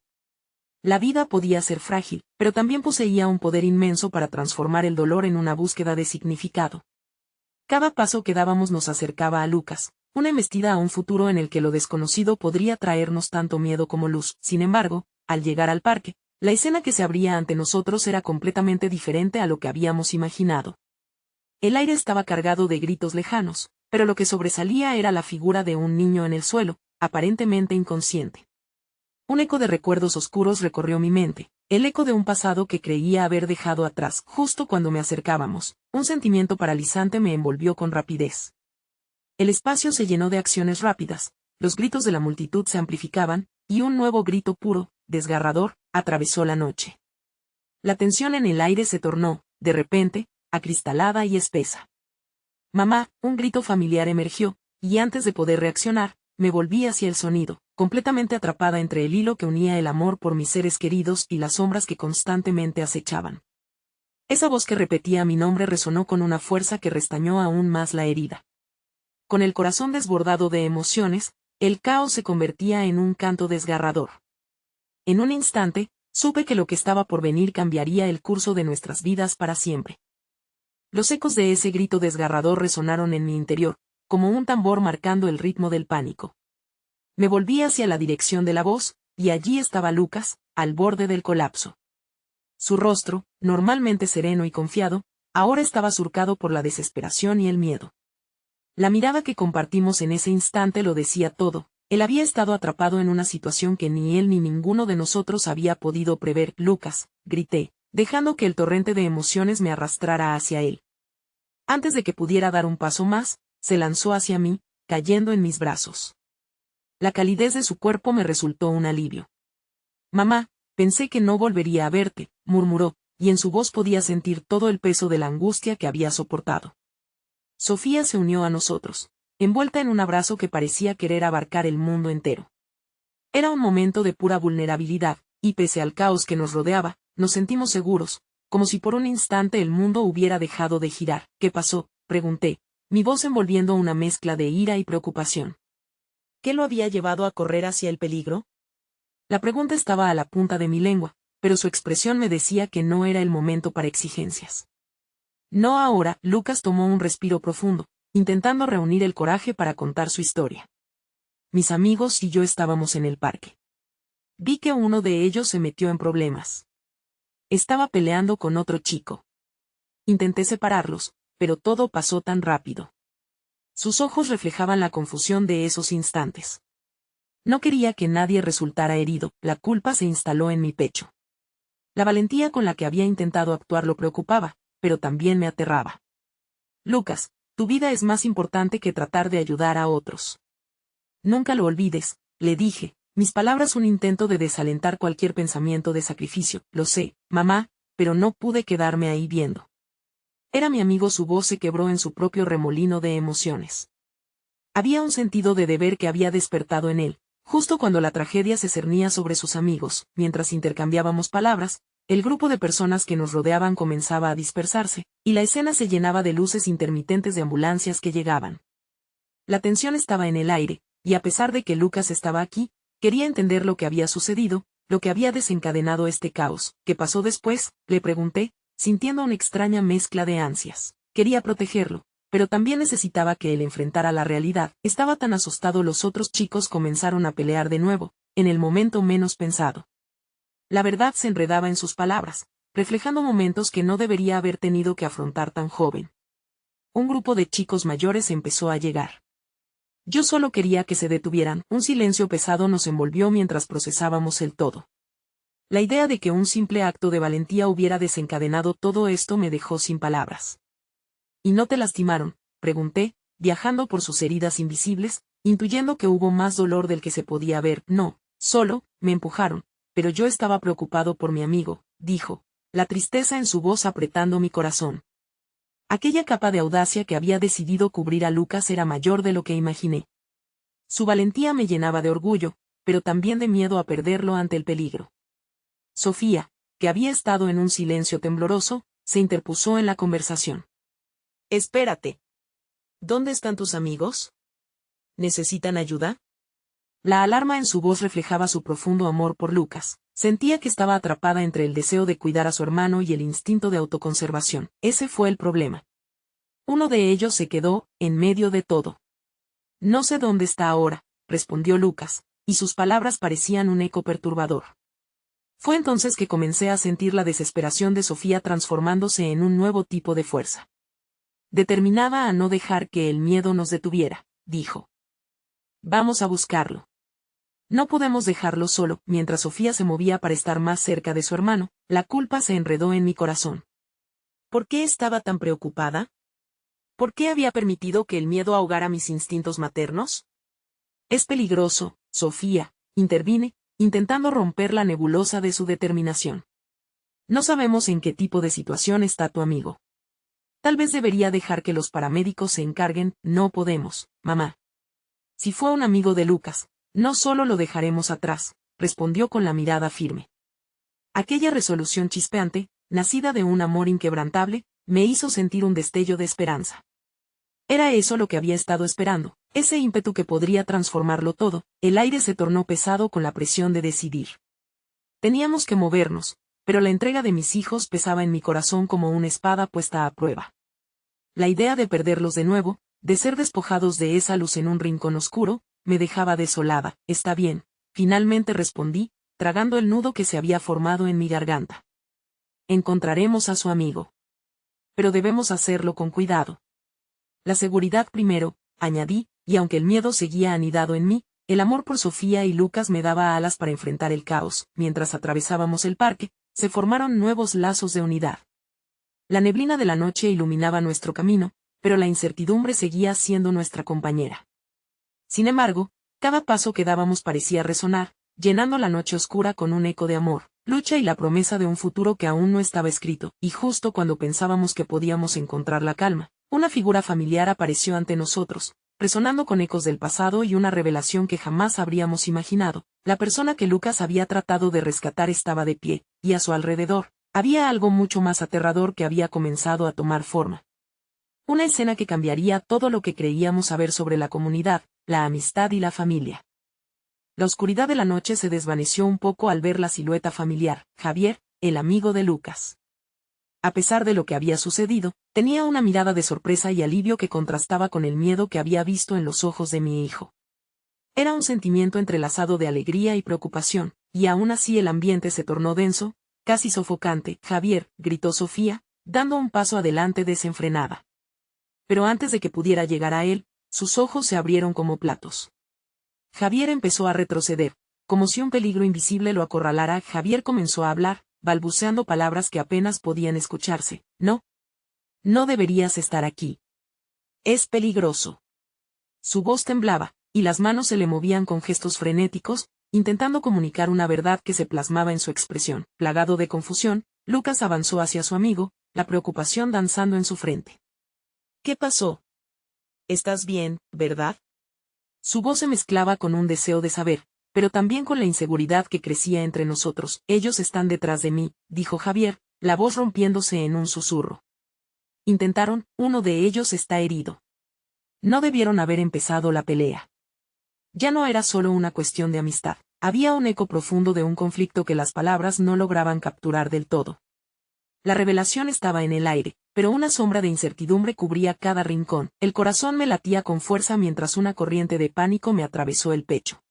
La vida podía ser frágil, pero también poseía un poder inmenso para transformar el dolor en una búsqueda de significado. Cada paso que dábamos nos acercaba a Lucas, una embestida a un futuro en el que lo desconocido podría traernos tanto miedo como luz. Sin embargo, al llegar al parque, la escena que se abría ante nosotros era completamente diferente a lo que habíamos imaginado. El aire estaba cargado de gritos lejanos, pero lo que sobresalía era la figura de un niño en el suelo, aparentemente inconsciente. Un eco de recuerdos oscuros recorrió mi mente, el eco de un pasado que creía haber dejado atrás. Justo cuando me acercábamos, un sentimiento paralizante me envolvió con rapidez. El espacio se llenó de acciones rápidas, los gritos de la multitud se amplificaban, y un nuevo grito puro, desgarrador, atravesó la noche. La tensión en el aire se tornó, de repente, acristalada y espesa. Mamá, un grito familiar emergió, y antes de poder reaccionar, me volví hacia el sonido, completamente atrapada entre el hilo que unía el amor por mis seres queridos y las sombras que constantemente acechaban. Esa voz que repetía mi nombre resonó con una fuerza que restañó aún más la herida. Con el corazón desbordado de emociones, el caos se convertía en un canto desgarrador. En un instante, supe que lo que estaba por venir cambiaría el curso de nuestras vidas para siempre. Los ecos de ese grito desgarrador resonaron en mi interior, como un tambor marcando el ritmo del pánico. Me volví hacia la dirección de la voz, y allí estaba Lucas, al borde del colapso. Su rostro, normalmente sereno y confiado, ahora estaba surcado por la desesperación y el miedo. La mirada que compartimos en ese instante lo decía todo. Él había estado atrapado en una situación que ni él ni ninguno de nosotros había podido prever. Lucas, grité, dejando que el torrente de emociones me arrastrara hacia él. Antes de que pudiera dar un paso más, se lanzó hacia mí, cayendo en mis brazos. La calidez de su cuerpo me resultó un alivio. Mamá, pensé que no volvería a verte, murmuró, y en su voz podía sentir todo el peso de la angustia que había soportado. Sofía se unió a nosotros, envuelta en un abrazo que parecía querer abarcar el mundo entero. Era un momento de pura vulnerabilidad, y pese al caos que nos rodeaba, nos sentimos seguros, como si por un instante el mundo hubiera dejado de girar. ¿Qué pasó?, pregunté, mi voz envolviendo una mezcla de ira y preocupación. ¿Qué lo había llevado a correr hacia el peligro? La pregunta estaba a la punta de mi lengua, pero su expresión me decía que no era el momento para exigencias. No ahora. Lucas tomó un respiro profundo, intentando reunir el coraje para contar su historia. Mis amigos y yo estábamos en el parque. Vi que uno de ellos se metió en problemas. Estaba peleando con otro chico. Intenté separarlos, pero todo pasó tan rápido. Sus ojos reflejaban la confusión de esos instantes. No quería que nadie resultara herido. La culpa se instaló en mi pecho. La valentía con la que había intentado actuar lo preocupaba, pero también me aterraba. Lucas, tu vida es más importante que tratar de ayudar a otros. Nunca lo olvides, le dije, mis palabras un intento de desalentar cualquier pensamiento de sacrificio. Lo sé, mamá, pero no pude quedarme ahí viendo. Era mi amigo. Su voz se quebró en su propio remolino de emociones. Había un sentido de deber que había despertado en él. Justo cuando la tragedia se cernía sobre sus amigos, mientras intercambiábamos palabras, el grupo de personas que nos rodeaban comenzaba a dispersarse, y la escena se llenaba de luces intermitentes de ambulancias que llegaban. La tensión estaba en el aire, y a pesar de que Lucas estaba aquí, quería entender lo que había sucedido, lo que había desencadenado este caos. ¿Qué pasó después?, le pregunté, sintiendo una extraña mezcla de ansias. Quería protegerlo, pero también necesitaba que él enfrentara la realidad. Estaba tan asustado. Los otros chicos comenzaron a pelear de nuevo, en el momento menos pensado. La verdad se enredaba en sus palabras, reflejando momentos que no debería haber tenido que afrontar tan joven. Un grupo de chicos mayores empezó a llegar. Yo solo quería que se detuvieran. Un silencio pesado nos envolvió mientras procesábamos el todo. La idea de que un simple acto de valentía hubiera desencadenado todo esto me dejó sin palabras. ¿Y no te lastimaron?, pregunté, viajando por sus heridas invisibles, intuyendo que hubo más dolor del que se podía ver. No, solo, me empujaron, pero yo estaba preocupado por mi amigo, dijo, la tristeza en su voz apretando mi corazón. Aquella capa de audacia que había decidido cubrir a Lucas era mayor de lo que imaginé. Su valentía me llenaba de orgullo, pero también de miedo a perderlo ante el peligro. Sofía, que había estado en un silencio tembloroso, se interpuso en la conversación. Espérate. ¿Dónde están tus amigos? ¿Necesitan ayuda? La alarma en su voz reflejaba su profundo amor por Lucas. Sentía que estaba atrapada entre el deseo de cuidar a su hermano y el instinto de autoconservación. Ese fue el problema. Uno de ellos se quedó, en medio de todo. No sé dónde está ahora, respondió Lucas, y sus palabras parecían un eco perturbador. Fue entonces que comencé a sentir la desesperación de Sofía transformándose en un nuevo tipo de fuerza. Determinada a no dejar que el miedo nos detuviera, dijo. Vamos a buscarlo. No podemos dejarlo solo. Mientras Sofía se movía para estar más cerca de su hermano, la culpa se enredó en mi corazón. ¿Por qué estaba tan preocupada? ¿Por qué había permitido que el miedo ahogara mis instintos maternos? Es peligroso, Sofía, intervine, intentando romper la nebulosa de su determinación. No sabemos en qué tipo de situación está tu amigo. Tal vez debería dejar que los paramédicos se encarguen. No podemos, mamá. Si fue un amigo de Lucas, no solo lo dejaremos atrás, respondió con la mirada firme. Aquella resolución chispeante, nacida de un amor inquebrantable, me hizo sentir un destello de esperanza. Era eso lo que había estado esperando, ese ímpetu que podría transformarlo todo. El aire se tornó pesado con la presión de decidir. Teníamos que movernos, pero la entrega de mis hijos pesaba en mi corazón como una espada puesta a prueba. La idea de perderlos de nuevo, de ser despojados de esa luz en un rincón oscuro, me dejaba desolada. Está bien, finalmente respondí, tragando el nudo que se había formado en mi garganta. Encontraremos a su amigo. Pero debemos hacerlo con cuidado. La seguridad primero, añadí, y aunque el miedo seguía anidado en mí, el amor por Sofía y Lucas me daba alas para enfrentar el caos. Mientras atravesábamos el parque, se formaron nuevos lazos de unidad. La neblina de la noche iluminaba nuestro camino, pero la incertidumbre seguía siendo nuestra compañera. Sin embargo, cada paso que dábamos parecía resonar, llenando la noche oscura con un eco de amor, lucha y la promesa de un futuro que aún no estaba escrito. Y justo cuando pensábamos que podíamos encontrar la calma, una figura familiar apareció ante nosotros, resonando con ecos del pasado y una revelación que jamás habríamos imaginado. La persona que Lucas había tratado de rescatar estaba de pie, y a su alrededor, había algo mucho más aterrador que había comenzado a tomar forma. Una escena que cambiaría todo lo que creíamos saber sobre la comunidad, la amistad y la familia. La oscuridad de la noche se desvaneció un poco al ver la silueta familiar. Javier, el amigo de Lucas. A pesar de lo que había sucedido, tenía una mirada de sorpresa y alivio que contrastaba con el miedo que había visto en los ojos de mi hijo. Era un sentimiento entrelazado de alegría y preocupación, y aún así el ambiente se tornó denso, casi sofocante. Javier, gritó Sofía, dando un paso adelante desenfrenada. Pero antes de que pudiera llegar a él, sus ojos se abrieron como platos. Javier empezó a retroceder, como si un peligro invisible lo acorralara. Javier comenzó a hablar, balbuceando palabras que apenas podían escucharse. No. No deberías estar aquí. Es peligroso. Su voz temblaba, y las manos se le movían con gestos frenéticos, intentando comunicar una verdad que se plasmaba en su expresión. Plagado de confusión, Lucas avanzó hacia su amigo, la preocupación danzando en su frente. ¿Qué pasó? Estás bien, ¿verdad? Su voz se mezclaba con un deseo de saber, pero también con la inseguridad que crecía entre nosotros. Ellos están detrás de mí, dijo Javier, la voz rompiéndose en un susurro. Intentaron, uno de ellos está herido. No debieron haber empezado la pelea. Ya no era solo una cuestión de amistad, había un eco profundo de un conflicto que las palabras no lograban capturar del todo. La revelación estaba en el aire, pero una sombra de incertidumbre cubría cada rincón. El corazón me latía con fuerza mientras una corriente de pánico me atravesó el pecho.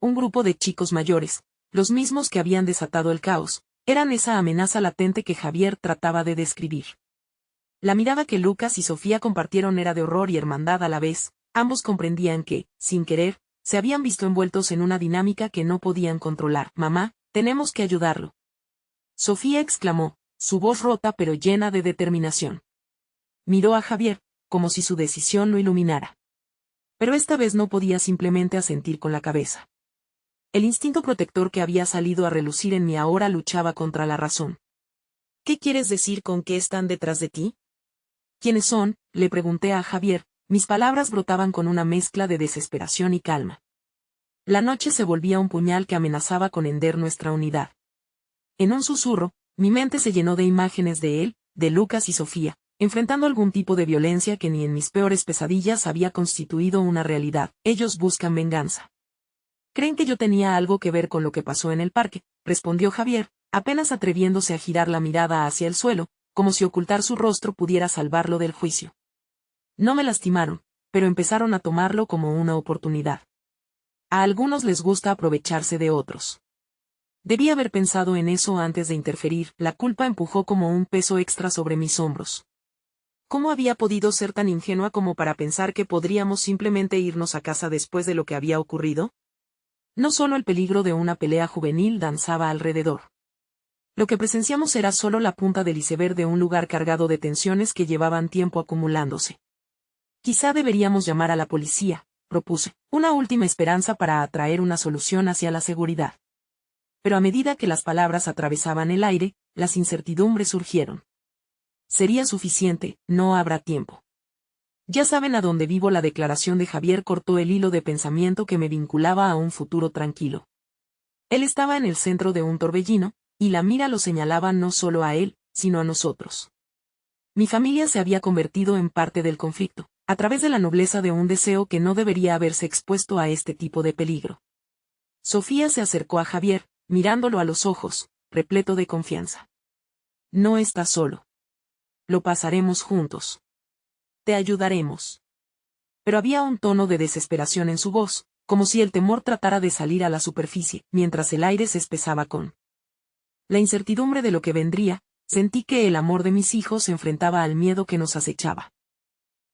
Un grupo de chicos mayores, los mismos que habían desatado el caos, eran esa amenaza latente que Javier trataba de describir. La mirada que Lucas y Sofía compartieron era de horror y hermandad a la vez. Ambos comprendían que, sin querer, se habían visto envueltos en una dinámica que no podían controlar. Mamá, tenemos que ayudarlo. Sofía exclamó, su voz rota pero llena de determinación. Miró a Javier, como si su decisión lo iluminara. Pero esta vez no podía simplemente asentir con la cabeza. El instinto protector que había salido a relucir en mí ahora luchaba contra la razón. ¿Qué quieres decir con que están detrás de ti? ¿Quiénes son?, le pregunté a Javier, mis palabras brotaban con una mezcla de desesperación y calma. La noche se volvía un puñal que amenazaba con hender nuestra unidad. En un susurro, mi mente se llenó de imágenes de él, de Lucas y Sofía, enfrentando algún tipo de violencia que ni en mis peores pesadillas había constituido una realidad. Ellos buscan venganza. ¿Creen que yo tenía algo que ver con lo que pasó en el parque?, respondió Javier, apenas atreviéndose a girar la mirada hacia el suelo, como si ocultar su rostro pudiera salvarlo del juicio. No me lastimaron, pero empezaron a tomarlo como una oportunidad. A algunos les gusta aprovecharse de otros. Debí haber pensado en eso antes de interferir. La culpa empujó como un peso extra sobre mis hombros. ¿Cómo había podido ser tan ingenua como para pensar que podríamos simplemente irnos a casa después de lo que había ocurrido? No solo el peligro de una pelea juvenil danzaba alrededor. Lo que presenciamos era solo la punta del iceberg de un lugar cargado de tensiones que llevaban tiempo acumulándose. Quizá deberíamos llamar a la policía, propuse, una última esperanza para atraer una solución hacia la seguridad. Pero a medida que las palabras atravesaban el aire, las incertidumbres surgieron. Sería suficiente, no habrá tiempo. Ya saben a dónde vivo. La declaración de Javier cortó el hilo de pensamiento que me vinculaba a un futuro tranquilo. Él estaba en el centro de un torbellino, y la mira lo señalaba no solo a él, sino a nosotros. Mi familia se había convertido en parte del conflicto, a través de la nobleza de un deseo que no debería haberse expuesto a este tipo de peligro. Sofía se acercó a Javier, mirándolo a los ojos, repleto de confianza. No estás solo. Lo pasaremos juntos. Te ayudaremos. Pero había un tono de desesperación en su voz, como si el temor tratara de salir a la superficie, mientras el aire se espesaba con la incertidumbre de lo que vendría. Sentí que el amor de mis hijos se enfrentaba al miedo que nos acechaba.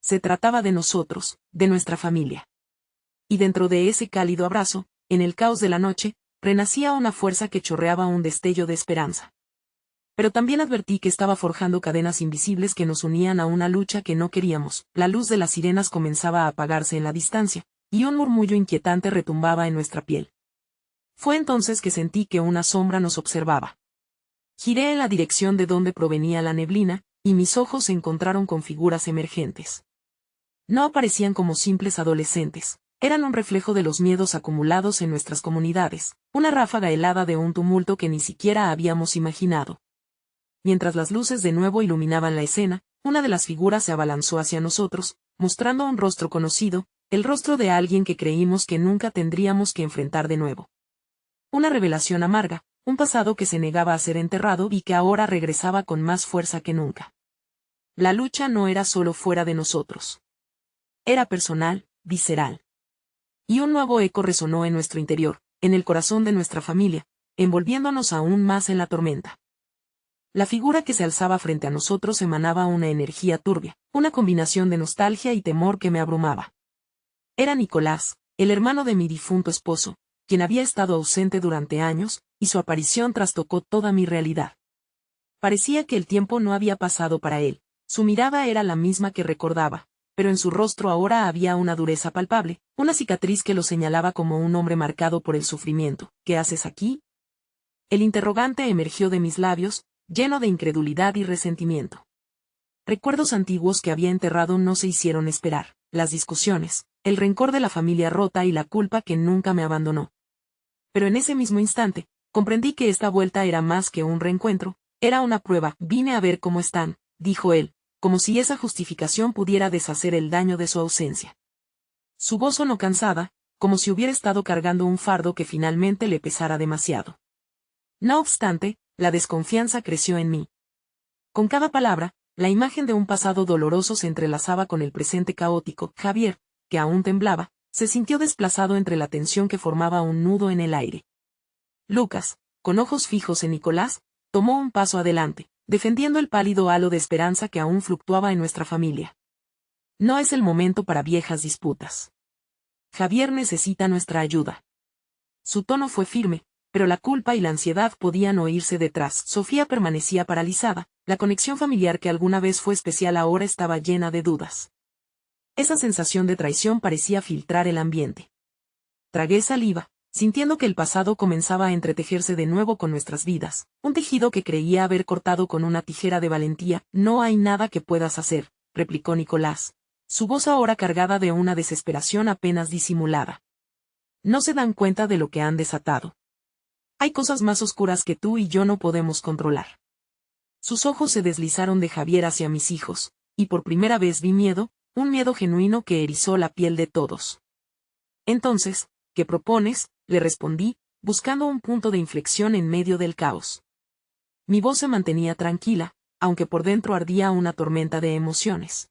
Se trataba de nosotros, de nuestra familia. Y dentro de ese cálido abrazo, en el caos de la noche, renacía una fuerza que chorreaba un destello de esperanza. Pero también advertí que estaba forjando cadenas invisibles que nos unían a una lucha que no queríamos. La luz de las sirenas comenzaba a apagarse en la distancia, y un murmullo inquietante retumbaba en nuestra piel. Fue entonces que sentí que una sombra nos observaba. Giré en la dirección de donde provenía la neblina, y mis ojos se encontraron con figuras emergentes. No aparecían como simples adolescentes, eran un reflejo de los miedos acumulados en nuestras comunidades, una ráfaga helada de un tumulto que ni siquiera habíamos imaginado. Mientras las luces de nuevo iluminaban la escena, una de las figuras se abalanzó hacia nosotros, mostrando un rostro conocido, el rostro de alguien que creímos que nunca tendríamos que enfrentar de nuevo. Una revelación amarga, un pasado que se negaba a ser enterrado y que ahora regresaba con más fuerza que nunca. La lucha no era solo fuera de nosotros. Era personal, visceral. Y un nuevo eco resonó en nuestro interior, en el corazón de nuestra familia, envolviéndonos aún más en la tormenta. La figura que se alzaba frente a nosotros emanaba una energía turbia, una combinación de nostalgia y temor que me abrumaba. Era Nicolás, el hermano de mi difunto esposo, quien había estado ausente durante años, y su aparición trastocó toda mi realidad. Parecía que el tiempo no había pasado para él, su mirada era la misma que recordaba, pero en su rostro ahora había una dureza palpable, una cicatriz que lo señalaba como un hombre marcado por el sufrimiento. ¿Qué haces aquí? El interrogante emergió de mis labios, lleno de incredulidad y resentimiento. Recuerdos antiguos que había enterrado no se hicieron esperar, las discusiones, el rencor de la familia rota y la culpa que nunca me abandonó. Pero en ese mismo instante, comprendí que esta vuelta era más que un reencuentro, era una prueba. Vine a ver cómo están, dijo él, como si esa justificación pudiera deshacer el daño de su ausencia. Su voz sonó cansada, como si hubiera estado cargando un fardo que finalmente le pesara demasiado. No obstante, la desconfianza creció en mí. Con cada palabra, la imagen de un pasado doloroso se entrelazaba con el presente caótico. Javier, que aún temblaba, se sintió desplazado entre la tensión que formaba un nudo en el aire. Lucas, con ojos fijos en Nicolás, tomó un paso adelante, defendiendo el pálido halo de esperanza que aún fluctuaba en nuestra familia. No es el momento para viejas disputas. Javier necesita nuestra ayuda. Su tono fue firme, pero la culpa y la ansiedad podían oírse detrás. Sofía permanecía paralizada, la conexión familiar que alguna vez fue especial ahora estaba llena de dudas. Esa sensación de traición parecía filtrar el ambiente. Tragué saliva, sintiendo que el pasado comenzaba a entretejerse de nuevo con nuestras vidas, un tejido que creía haber cortado con una tijera de valentía. No hay nada que puedas hacer, replicó Nicolás, su voz ahora cargada de una desesperación apenas disimulada. No se dan cuenta de lo que han desatado. Hay cosas más oscuras que tú y yo no podemos controlar. Sus ojos se deslizaron de Javier hacia mis hijos, y por primera vez vi miedo, un miedo genuino que erizó la piel de todos. Entonces, ¿qué propones?, le respondí, buscando un punto de inflexión en medio del caos. Mi voz se mantenía tranquila, aunque por dentro ardía una tormenta de emociones.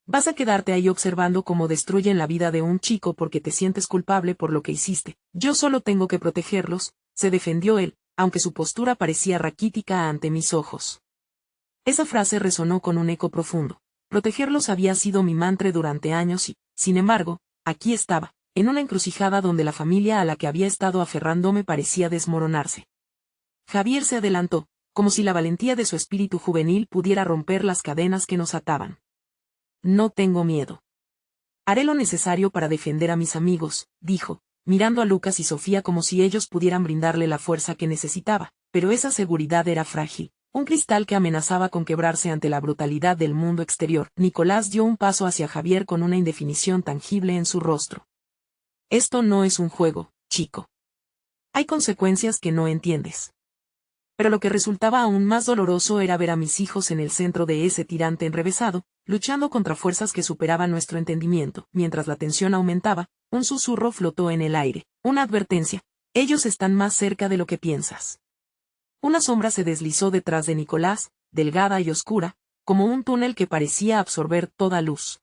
¿Vas a quedarte ahí observando cómo destruyen la vida de un chico porque te sientes culpable por lo que hiciste? Yo solo tengo que protegerlos, se defendió él, aunque su postura parecía raquítica ante mis ojos. Esa frase resonó con un eco profundo. Protegerlos había sido mi mantra durante años y, sin embargo, aquí estaba, en una encrucijada donde la familia a la que había estado aferrándome parecía desmoronarse. Javier se adelantó, como si la valentía de su espíritu juvenil pudiera romper las cadenas que nos ataban. No tengo miedo. Haré lo necesario para defender a mis amigos, dijo, mirando a Lucas y Sofía como si ellos pudieran brindarle la fuerza que necesitaba, pero esa seguridad era frágil, un cristal que amenazaba con quebrarse ante la brutalidad del mundo exterior. Nicolás dio un paso hacia Javier con una indefinición tangible en su rostro. Esto no es un juego, chico. Hay consecuencias que no entiendes. Pero lo que resultaba aún más doloroso era ver a mis hijos en el centro de ese tirante enrevesado, luchando contra fuerzas que superaban nuestro entendimiento. Mientras la tensión aumentaba, un susurro flotó en el aire, una advertencia: ellos están más cerca de lo que piensas. Una sombra se deslizó detrás de Nicolás, delgada y oscura, como un túnel que parecía absorber toda luz.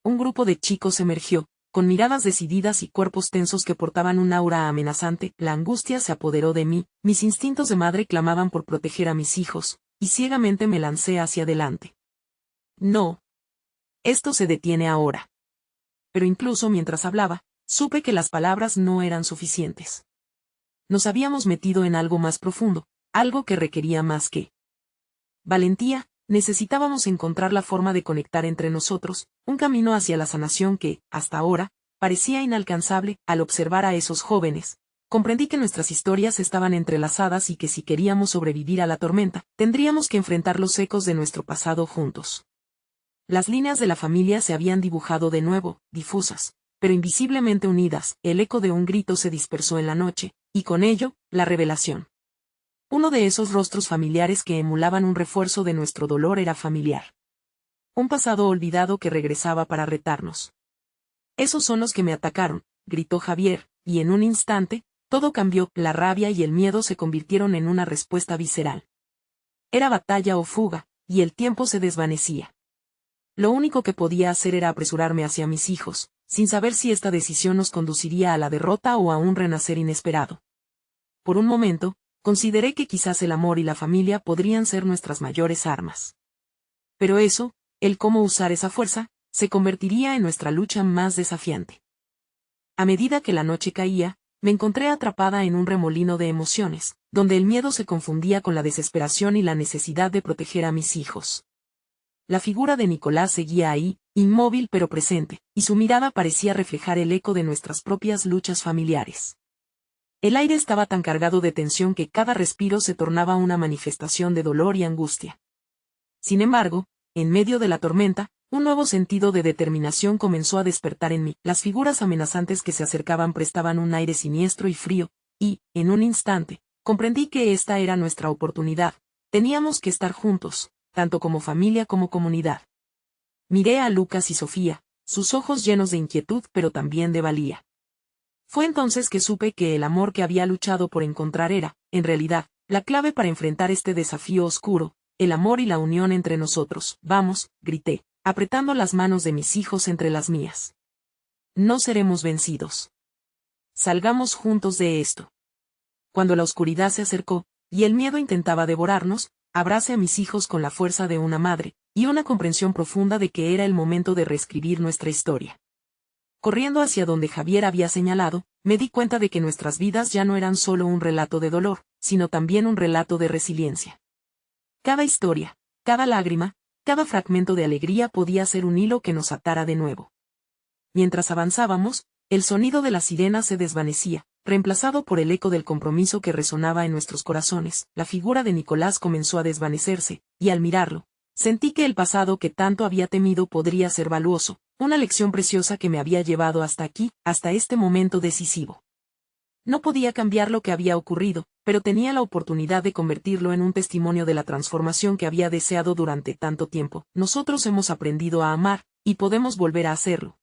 Un grupo de chicos emergió, con miradas decididas y cuerpos tensos que portaban un aura amenazante. La angustia se apoderó de mí, mis instintos de madre clamaban por proteger a mis hijos, y ciegamente me lancé hacia adelante. No. Esto se detiene ahora. Pero incluso mientras hablaba, supe que las palabras no eran suficientes. Nos habíamos metido en algo más profundo, algo que requería más que valentía. Necesitábamos encontrar la forma de conectar entre nosotros, un camino hacia la sanación que, hasta ahora, parecía inalcanzable. Al observar a esos jóvenes, comprendí que nuestras historias estaban entrelazadas y que si queríamos sobrevivir a la tormenta, tendríamos que enfrentar los ecos de nuestro pasado juntos. Las líneas de la familia se habían dibujado de nuevo, difusas, pero invisiblemente unidas. El eco de un grito se dispersó en la noche, y con ello, la revelación. Uno de esos rostros familiares que emulaban un refuerzo de nuestro dolor era familiar. Un pasado olvidado que regresaba para retarnos. Esos son los que me atacaron, gritó Javier, y en un instante, todo cambió. La rabia y el miedo se convirtieron en una respuesta visceral. Era batalla o fuga, y el tiempo se desvanecía. Lo único que podía hacer era apresurarme hacia mis hijos, sin saber si esta decisión nos conduciría a la derrota o a un renacer inesperado. Por un momento, consideré que quizás el amor y la familia podrían ser nuestras mayores armas. Pero eso, el cómo usar esa fuerza, se convertiría en nuestra lucha más desafiante. A medida que la noche caía, me encontré atrapada en un remolino de emociones, donde el miedo se confundía con la desesperación y la necesidad de proteger a mis hijos. La figura de Nicolás seguía ahí, inmóvil pero presente, y su mirada parecía reflejar el eco de nuestras propias luchas familiares. El aire estaba tan cargado de tensión que cada respiro se tornaba una manifestación de dolor y angustia. Sin embargo, en medio de la tormenta, Un nuevo sentido de determinación comenzó a despertar en mí. Las figuras amenazantes que se acercaban prestaban un aire siniestro y frío, y, en un instante, comprendí que esta era nuestra oportunidad. Teníamos que estar juntos, tanto como familia como comunidad. Miré a Lucas y Sofía, sus ojos llenos de inquietud pero también de valía. Fue entonces que supe que el amor que había luchado por encontrar era, en realidad, la clave para enfrentar este desafío oscuro, el amor y la unión entre nosotros. Vamos, grité, apretando las manos de mis hijos entre las mías. No seremos vencidos. Salgamos juntos de esto. Cuando la oscuridad se acercó, y el miedo intentaba devorarnos, abracé a mis hijos con la fuerza de una madre, y una comprensión profunda de que era el momento de reescribir nuestra historia. Corriendo hacia donde Javier había señalado, me di cuenta de que nuestras vidas ya no eran solo un relato de dolor, sino también un relato de resiliencia. Cada historia, cada lágrima, cada fragmento de alegría podía ser un hilo que nos atara de nuevo. Mientras avanzábamos, el sonido de la sirena se desvanecía, reemplazado por el eco del compromiso que resonaba en nuestros corazones. La figura de Nicolás comenzó a desvanecerse, y al mirarlo, sentí que el pasado que tanto había temido podría ser valuoso, una lección preciosa que me había llevado hasta aquí, hasta este momento decisivo. No podía cambiar lo que había ocurrido, pero tenía la oportunidad de convertirlo en un testimonio de la transformación que había deseado durante tanto tiempo. Nosotros hemos aprendido a amar, y podemos volver a hacerlo.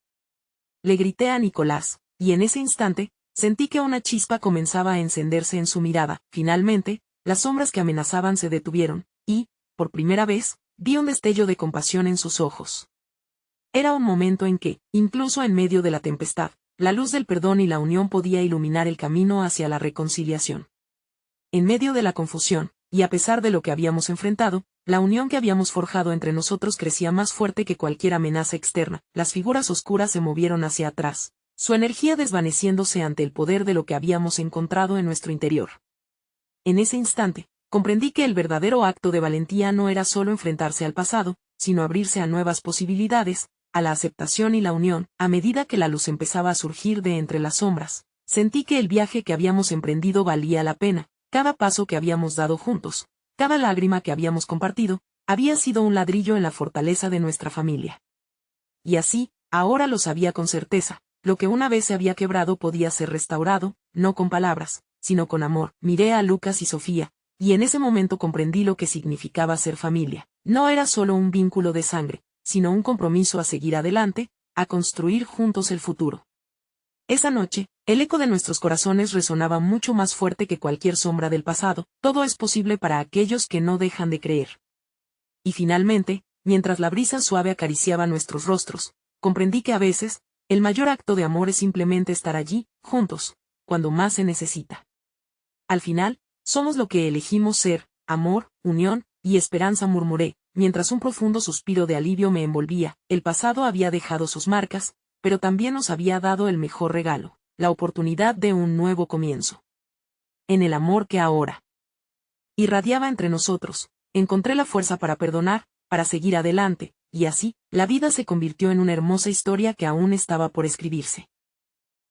Le grité a Nicolás, y en ese instante, sentí que una chispa comenzaba a encenderse en su mirada. Finalmente, las sombras que amenazaban se detuvieron, y, por primera vez, vi un destello de compasión en sus ojos. Era un momento en que, incluso en medio de la tempestad, la luz del perdón y la unión podía iluminar el camino hacia la reconciliación. En medio de la confusión, y a pesar de lo que habíamos enfrentado, la unión que habíamos forjado entre nosotros crecía más fuerte que cualquier amenaza externa. Las figuras oscuras se movieron hacia atrás, su energía desvaneciéndose ante el poder de lo que habíamos encontrado en nuestro interior. En ese instante, comprendí que el verdadero acto de valentía no era solo enfrentarse al pasado, sino abrirse a nuevas posibilidades, a la aceptación y la unión. A medida que la luz empezaba a surgir de entre las sombras, sentí que el viaje que habíamos emprendido valía la pena. Cada paso que habíamos dado juntos, cada lágrima que habíamos compartido, había sido un ladrillo en la fortaleza de nuestra familia. Y así, ahora lo sabía con certeza, lo que una vez se había quebrado podía ser restaurado, no con palabras, sino con amor. Miré a Lucas y Sofía, y en ese momento comprendí lo que significaba ser familia. No era solo un vínculo de sangre, sino un compromiso a seguir adelante, a construir juntos el futuro. Esa noche, el eco de nuestros corazones resonaba mucho más fuerte que cualquier sombra del pasado. Todo es posible para aquellos que no dejan de creer. Y finalmente, mientras la brisa suave acariciaba nuestros rostros, comprendí que a veces, el mayor acto de amor es simplemente estar allí, juntos, cuando más se necesita. Al final, somos lo que elegimos ser: amor, unión y esperanza, murmuré, mientras un profundo suspiro de alivio me envolvía. El pasado había dejado sus marcas, pero también nos había dado el mejor regalo, la oportunidad de un nuevo comienzo. En el amor que ahora irradiaba entre nosotros, encontré la fuerza para perdonar, para seguir adelante, y así, la vida se convirtió en una hermosa historia que aún estaba por escribirse.